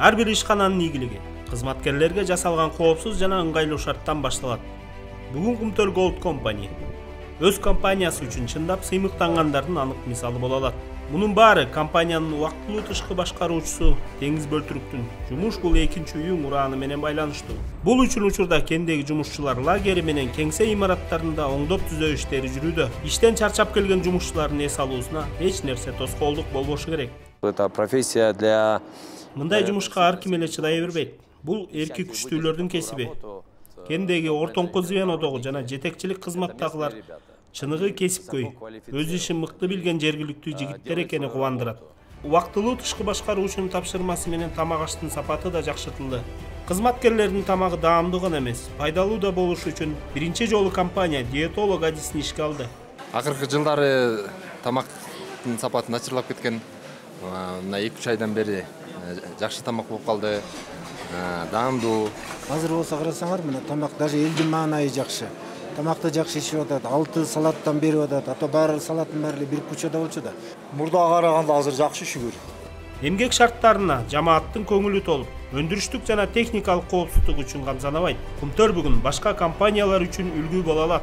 Ар бир ишкананын ийгилиги кызматкерлерге жасалган коопсуз жана ыңгайлуу шарттан башталат. Бүгүн Кумтөр Gold Company өз компаниясы үчүн чындап сыймыктангандардын анык мисалы боло алат. Мунун баары компаниянын убактылуу тышкы башкаруучусу Деңиз Бөлтүрүктүн жумуш бул экинчи үйүң урааны менен байланыштуу. Бул үчүн учурда кендеги жумушчулар лагери менен кеңсе имараттарында оңдоп түзөө иштери жүрүүдө. Иштен чарчап келген жумушчулардын эс алуусуна эч нерсе тоскоолдук болбошу керек. Это профессия для... Мындай жумушка ар ким эле чыдай бербейт. Бул эрки күчтүүлөрдүн кесиби. Кендеги ортоңку звенодогу жана жетекчилик кызматтагылар чыныгы кесипкөй, өз ишин мыкты билген жергиликтүү жигиттер экени кубандырат. Убактылуу тышкы башкаруучунун тапшырмасы менен тамак аштын сапаты да жакшыртылды. Кызматкерлердин тамагы даамдуу гана эмес, пайдалуу да болушу үчүн биринчи жолу компания диетолог адисин ишке алды. Акыркы жылдары тамактын сапаты начарлап кеткен. Мына 2-3 айдан бери жакшы тамак болуп калды. Даамдуу. Азыр болсо карасаңар, мына тамак даже элдин маанайы жакшы. Тамакты жакшы ишип атат, 6 салаттан берип атат, ата баары салаттын баары бир кучада болчу да. Мурдага караганда азыр жакшы шүгүр. Эмгек шарттарына жамааттын көңүлү толуп, өндүрүштүк жана техникалык коопсуздук үчүн камсанабайт. Кумтөр бүгүн башка компаниялар үчүн үлгү боло алат.